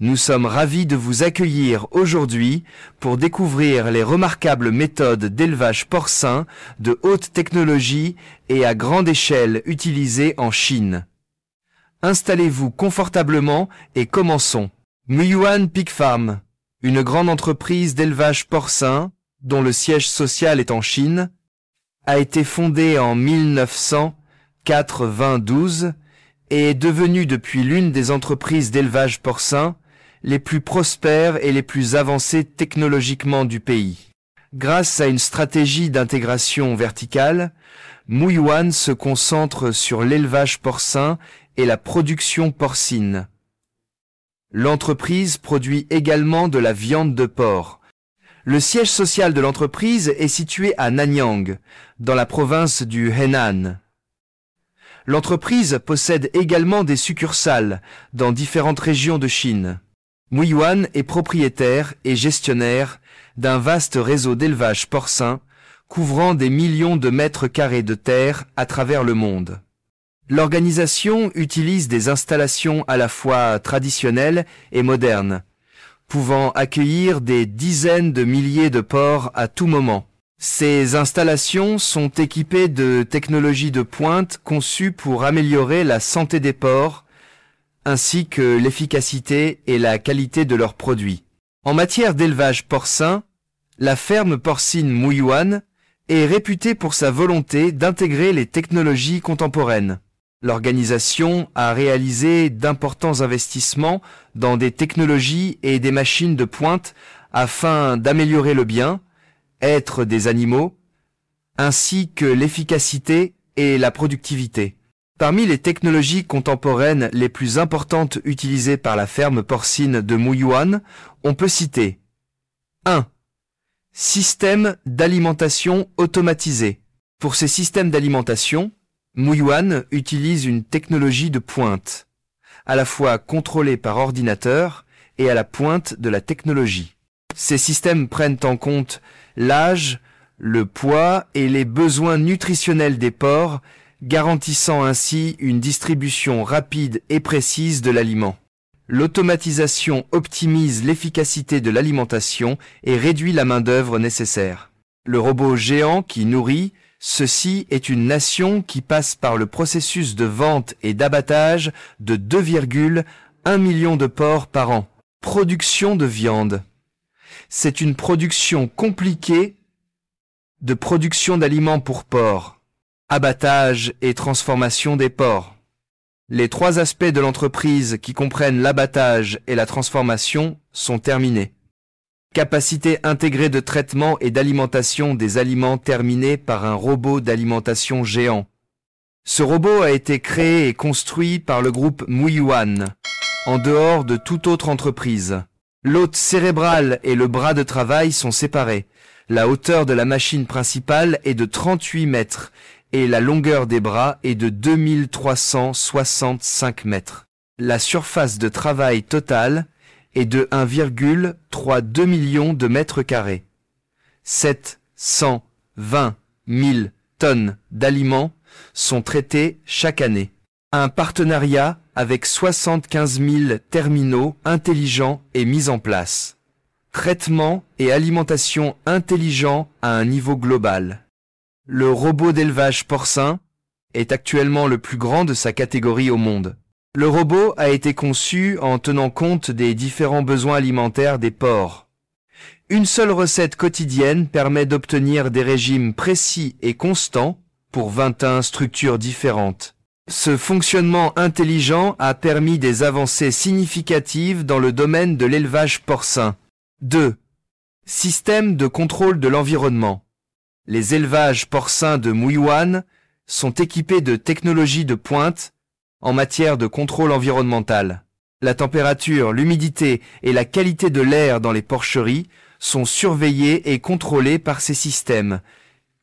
Nous sommes ravis de vous accueillir aujourd'hui pour découvrir les remarquables méthodes d'élevage porcin de haute technologie et à grande échelle utilisées en Chine. Installez-vous confortablement et commençons. Muyuan Pig Farm, une grande entreprise d'élevage porcin dont le siège social est en Chine, a été fondée en 1992 et est devenue depuis l'une des entreprises d'élevage porcin les plus prospères et les plus avancées technologiquement du pays. Grâce à une stratégie d'intégration verticale, Muyuan se concentre sur l'élevage porcin et la production porcine. L'entreprise produit également de la viande de porc. Le siège social de l'entreprise est situé à Nanyang, dans la province du Henan. L'entreprise possède également des succursales dans différentes régions de Chine. Muyuan est propriétaire et gestionnaire d'un vaste réseau d'élevage porcin couvrant des millions de mètres carrés de terre à travers le monde. L'organisation utilise des installations à la fois traditionnelles et modernes, pouvant accueillir des dizaines de milliers de porcs à tout moment. Ces installations sont équipées de technologies de pointe conçues pour améliorer la santé des porcs, ainsi que l'efficacité et la qualité de leurs produits. En matière d'élevage porcin, la ferme porcine Muyuan est réputée pour sa volonté d'intégrer les technologies contemporaines. L'organisation a réalisé d'importants investissements dans des technologies et des machines de pointe afin d'améliorer le bien-être des animaux, ainsi que l'efficacité et la productivité. Parmi les technologies contemporaines les plus importantes utilisées par la ferme porcine de Muyuan, on peut citer 1. Système d'alimentation automatisé. Pour ces systèmes d'alimentation, Muyuan utilise une technologie de pointe, à la fois contrôlée par ordinateur et à la pointe de la technologie. Ces systèmes prennent en compte l'âge, le poids et les besoins nutritionnels des porcs, garantissant ainsi une distribution rapide et précise de l'aliment. L'automatisation optimise l'efficacité de l'alimentation et réduit la main-d'œuvre nécessaire. Le robot géant qui nourrit, ceci est une nation qui passe par le processus de vente et d'abattage de 2,1 millions de porcs par an. Production de viande. C'est une production compliquée de production d'aliments pour porcs. Abattage et transformation des porcs. Les trois aspects de l'entreprise qui comprennent l'abattage et la transformation sont terminés. Capacité intégrée de traitement et d'alimentation des aliments terminés par un robot d'alimentation géant. Ce robot a été créé et construit par le groupe Muyuan, en dehors de toute autre entreprise. L'hôte cérébral et le bras de travail sont séparés. La hauteur de la machine principale est de 38 mètres et la longueur des bras est de 2365 mètres. La surface de travail totale est de 1,32 million de mètres carrés. 720 000 tonnes d'aliments sont traitées chaque année. Un partenariat avec 75 000 terminaux intelligents est mis en place. Traitement et alimentation intelligents à un niveau global. Le robot d'élevage porcin est actuellement le plus grand de sa catégorie au monde. Le robot a été conçu en tenant compte des différents besoins alimentaires des porcs. Une seule recette quotidienne permet d'obtenir des régimes précis et constants pour 21 structures différentes. Ce fonctionnement intelligent a permis des avancées significatives dans le domaine de l'élevage porcin. 2. Système de contrôle de l'environnement. Les élevages porcins de Muyuan sont équipés de technologies de pointe en matière de contrôle environnemental. La température, l'humidité et la qualité de l'air dans les porcheries sont surveillées et contrôlées par ces systèmes,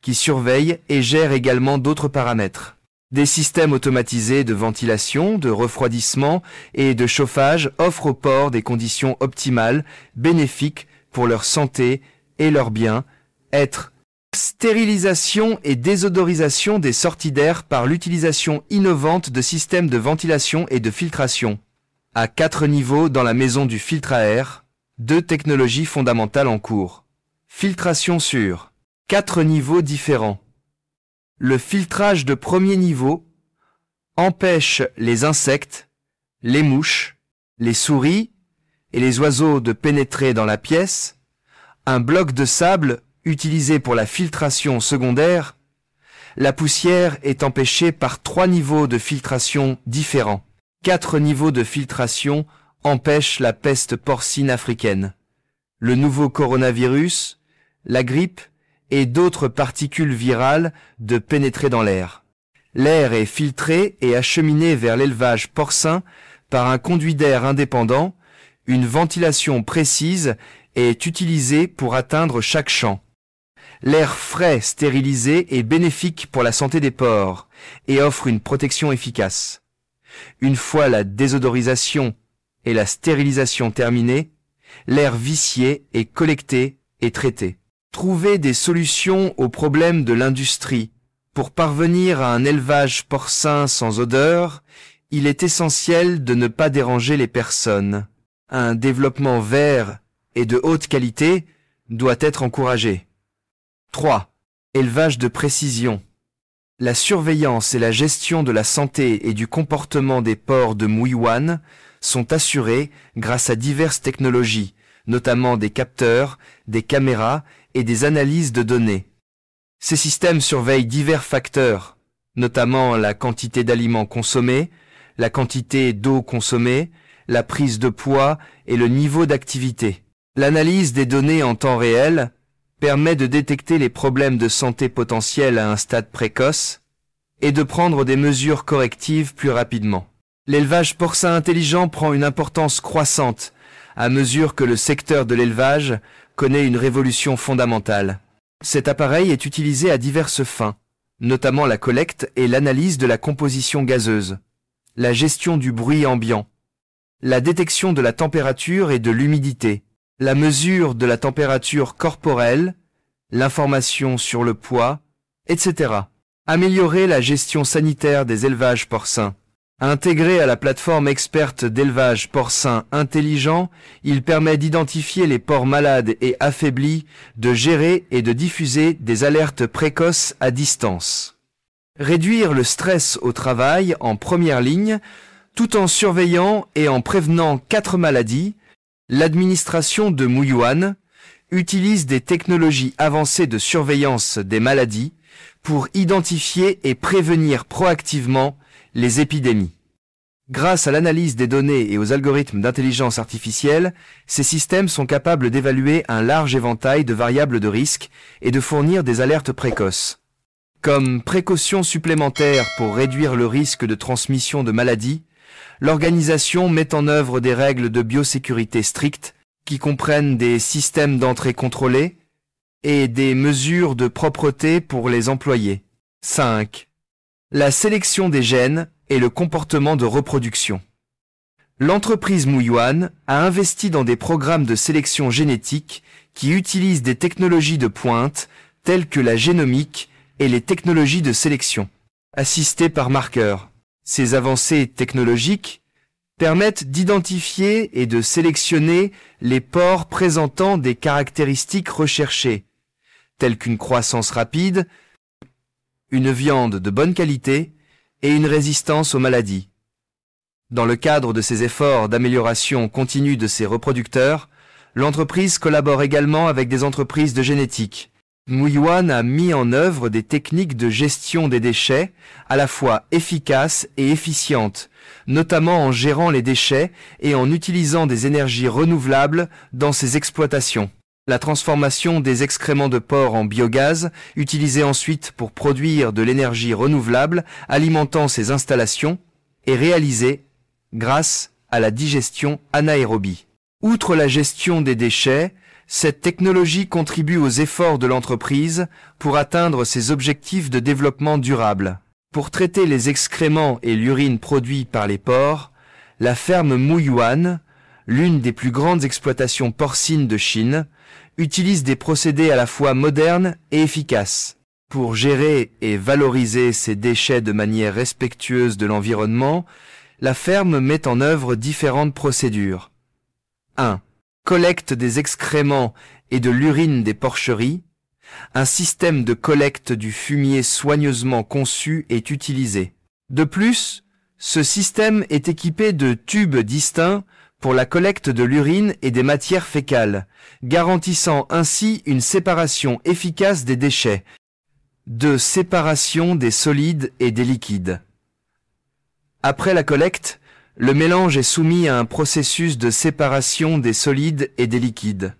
qui surveillent et gèrent également d'autres paramètres. Des systèmes automatisés de ventilation, de refroidissement et de chauffage offrent aux porcs des conditions optimales, bénéfiques pour leur santé et leur bien-être. Stérilisation et désodorisation des sorties d'air par l'utilisation innovante de systèmes de ventilation et de filtration. à 4 niveaux dans la maison du filtre à air, 2 technologies fondamentales en cours. Filtration sur 4 niveaux différents. Le filtrage de premier niveau empêche les insectes, les mouches, les souris et les oiseaux de pénétrer dans la pièce. Un bloc de sable utilisé pour la filtration secondaire. La poussière est empêchée par 3 niveaux de filtration différents. 4 niveaux de filtration empêchent la peste porcine africaine, le nouveau coronavirus, la grippe et d'autres particules virales de pénétrer dans l'air. L'air est filtré et acheminé vers l'élevage porcin par un conduit d'air indépendant. Une ventilation précise est utilisée pour atteindre chaque champ. L'air frais stérilisé est bénéfique pour la santé des porcs et offre une protection efficace. Une fois la désodorisation et la stérilisation terminées, l'air vicié est collecté et traité. Trouver des solutions aux problèmes de l'industrie. Pour parvenir à un élevage porcin sans odeur, il est essentiel de ne pas déranger les personnes. Un développement vert et de haute qualité doit être encouragé. 3. Élevage de précision. La surveillance et la gestion de la santé et du comportement des porcs de Mouiwan sont assurées grâce à diverses technologies, notamment des capteurs, des caméras et des analyses de données. Ces systèmes surveillent divers facteurs, notamment la quantité d'aliments consommés, la quantité d'eau consommée, la prise de poids et le niveau d'activité. L'analyse des données en temps réel permet de détecter les problèmes de santé potentiels à un stade précoce et de prendre des mesures correctives plus rapidement. L'élevage porcin intelligent prend une importance croissante à mesure que le secteur de l'élevage connaît une révolution fondamentale. Cet appareil est utilisé à diverses fins, notamment la collecte et l'analyse de la composition gazeuse, la gestion du bruit ambiant, la détection de la température et de l'humidité, la mesure de la température corporelle, l'information sur le poids, etc. Améliorer la gestion sanitaire des élevages porcins. Intégré à la plateforme experte d'élevage porcin intelligent, il permet d'identifier les porcs malades et affaiblis, de gérer et de diffuser des alertes précoces à distance. Réduire le stress au travail en première ligne, tout en surveillant et en prévenant 4 maladies. L'administration de Mouiwan utilise des technologies avancées de surveillance des maladies pour identifier et prévenir proactivement les épidémies. Grâce à l'analyse des données et aux algorithmes d'intelligence artificielle, ces systèmes sont capables d'évaluer un large éventail de variables de risque et de fournir des alertes précoces. Comme précaution supplémentaire pour réduire le risque de transmission de maladies, l'organisation met en œuvre des règles de biosécurité strictes qui comprennent des systèmes d'entrée contrôlés et des mesures de propreté pour les employés. 5. La sélection des gènes et le comportement de reproduction. L'entreprise Mouiwan a investi dans des programmes de sélection génétique qui utilisent des technologies de pointe telles que la génomique et les technologies de sélection, assistées par marqueurs. Ces avancées technologiques permettent d'identifier et de sélectionner les porcs présentant des caractéristiques recherchées, telles qu'une croissance rapide, une viande de bonne qualité et une résistance aux maladies. Dans le cadre de ces efforts d'amélioration continue de ses reproducteurs, l'entreprise collabore également avec des entreprises de génétique. Mouiwan a mis en œuvre des techniques de gestion des déchets à la fois efficaces et efficientes, notamment en gérant les déchets et en utilisant des énergies renouvelables dans ses exploitations. La transformation des excréments de porc en biogaz, utilisé ensuite pour produire de l'énergie renouvelable alimentant ces installations, est réalisée grâce à la digestion anaérobie. Outre la gestion des déchets, cette technologie contribue aux efforts de l'entreprise pour atteindre ses objectifs de développement durable. Pour traiter les excréments et l'urine produits par les porcs, la ferme Mouiwan, l'une des plus grandes exploitations porcines de Chine, utilise des procédés à la fois modernes et efficaces. Pour gérer et valoriser ces déchets de manière respectueuse de l'environnement, La ferme met en œuvre différentes procédures. 1. Collecte des excréments et de l'urine des porcheries. Un système de collecte du fumier soigneusement conçu est utilisé. De plus, ce système est équipé de tubes distincts pour la collecte de l'urine et des matières fécales, garantissant ainsi une séparation efficace des déchets. 2. Séparation des solides et des liquides. Après la collecte, le mélange est soumis à un processus de séparation des solides et des liquides.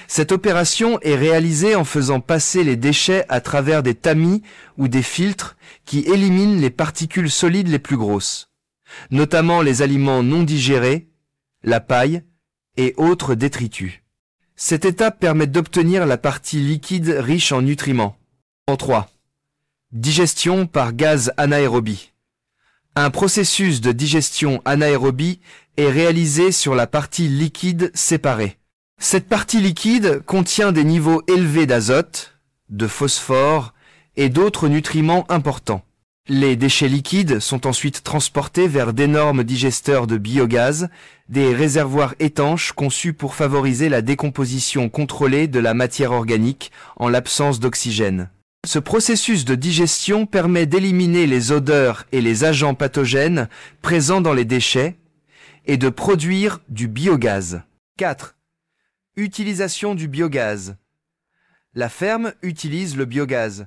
Cette opération est réalisée en faisant passer les déchets à travers des tamis ou des filtres qui éliminent les particules solides les plus grosses, notamment les aliments non digérés, la paille et autres détritus. Cette étape permet d'obtenir la partie liquide riche en nutriments. En 3. Digestion par gaz anaérobie. Un processus de digestion anaérobie est réalisé sur la partie liquide séparée. Cette partie liquide contient des niveaux élevés d'azote, de phosphore et d'autres nutriments importants. Les déchets liquides sont ensuite transportés vers d'énormes digesteurs de biogaz, des réservoirs étanches conçus pour favoriser la décomposition contrôlée de la matière organique en l'absence d'oxygène. Ce processus de digestion permet d'éliminer les odeurs et les agents pathogènes présents dans les déchets et de produire du biogaz. 4. Utilisation du biogaz. La ferme utilise le biogaz,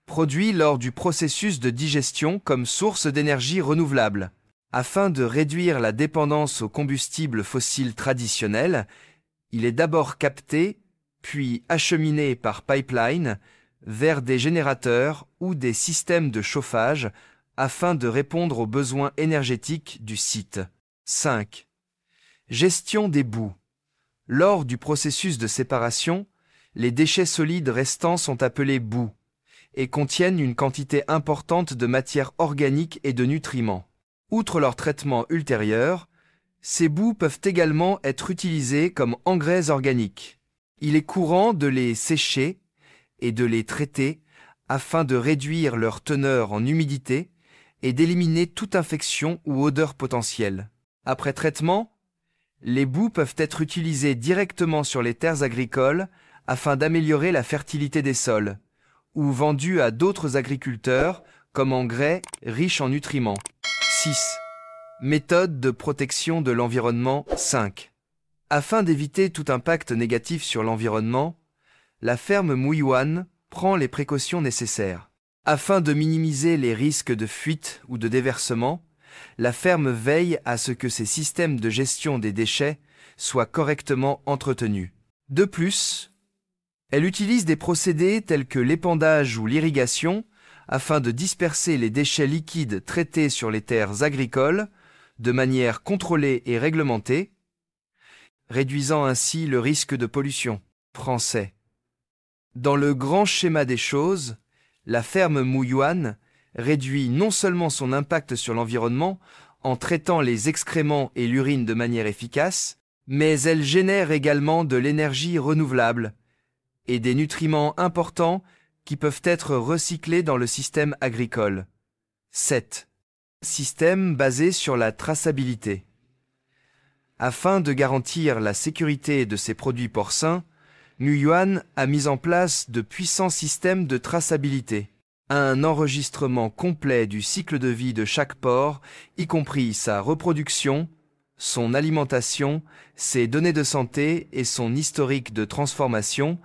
produit lors du processus de digestion comme source d'énergie renouvelable. Afin de réduire la dépendance aux combustibles fossiles traditionnels, il est d'abord capté, puis acheminé par pipeline vers des générateurs ou des systèmes de chauffage afin de répondre aux besoins énergétiques du site. 5. Gestion des boues. Lors du processus de séparation, les déchets solides restants sont appelés boues et contiennent une quantité importante de matière organique et de nutriments. Outre leur traitement ultérieur, ces boues peuvent également être utilisées comme engrais organiques. Il est courant de les sécher et de les traiter afin de réduire leur teneur en humidité et d'éliminer toute infection ou odeur potentielle. Après traitement, les boues peuvent être utilisées directement sur les terres agricoles afin d'améliorer la fertilité des sols, ou vendues à d'autres agriculteurs comme engrais riches en nutriments. 6. Méthode de protection de l'environnement. 5. Afin d'éviter tout impact négatif sur l'environnement, la ferme Muyuan prend les précautions nécessaires. Afin de minimiser les risques de fuite ou de déversement, la ferme veille à ce que ses systèmes de gestion des déchets soient correctement entretenus. De plus, elle utilise des procédés tels que l'épandage ou l'irrigation afin de disperser les déchets liquides traités sur les terres agricoles de manière contrôlée et réglementée, réduisant ainsi le risque de pollution. Français. Dans le grand schéma des choses, la ferme Muyuan réduit non seulement son impact sur l'environnement en traitant les excréments et l'urine de manière efficace, mais elle génère également de l'énergie renouvelable et des nutriments importants qui peuvent être recyclés dans le système agricole. 7. Système basé sur la traçabilité. Afin de garantir la sécurité de ses produits porcins, Muyuan a mis en place de puissants systèmes de traçabilité. Un enregistrement complet du cycle de vie de chaque porc, y compris sa reproduction, son alimentation, ses données de santé et son historique de transformation,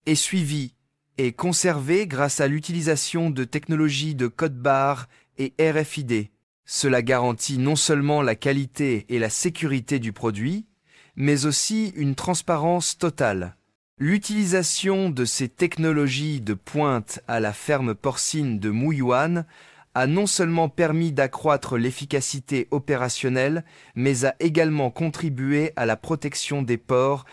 est suivi et conservé grâce à l'utilisation de technologies de code-barre et RFID. Cela garantit non seulement la qualité et la sécurité du produit, mais aussi une transparence totale. L'utilisation de ces technologies de pointe à la ferme porcine de Muyuan a non seulement permis d'accroître l'efficacité opérationnelle, mais a également contribué à la protection des porcs,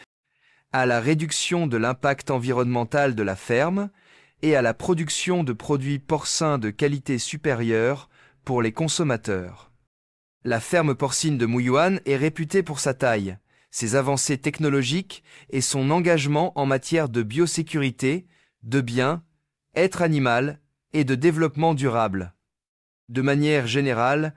à la réduction de l'impact environnemental de la ferme et à la production de produits porcins de qualité supérieure pour les consommateurs. La ferme porcine de Muyuan est réputée pour sa taille, ses avancées technologiques et son engagement en matière de biosécurité, de bien-être animal et de développement durable. De manière générale,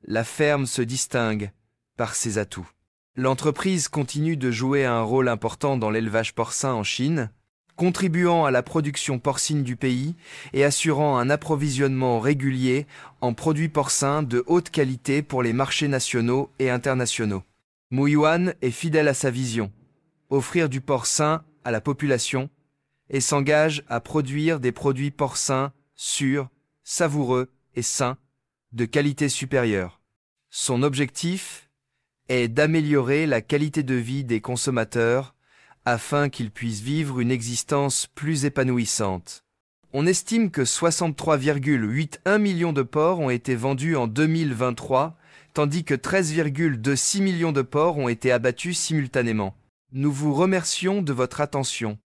la ferme se distingue par ses atouts. L'entreprise continue de jouer un rôle important dans l'élevage porcin en Chine, contribuant à la production porcine du pays et assurant un approvisionnement régulier en produits porcins de haute qualité pour les marchés nationaux et internationaux. Muyuan est fidèle à sa vision, offrir du porc sain à la population, et s'engage à produire des produits porcins sûrs, savoureux et sains, de qualité supérieure. Son objectif est d'améliorer la qualité de vie des consommateurs afin qu'ils puissent vivre une existence plus épanouissante. On estime que 63,81 millions de porcs ont été vendus en 2023, tandis que 13,26 millions de porcs ont été abattus simultanément. Nous vous remercions de votre attention.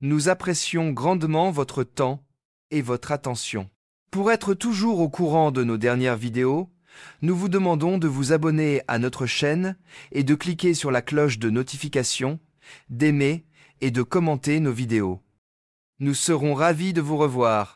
Nous apprécions grandement votre temps et votre attention. Pour être toujours au courant de nos dernières vidéos, nous vous demandons de vous abonner à notre chaîne et de cliquer sur la cloche de notification, d'aimer et de commenter nos vidéos. Nous serons ravis de vous revoir.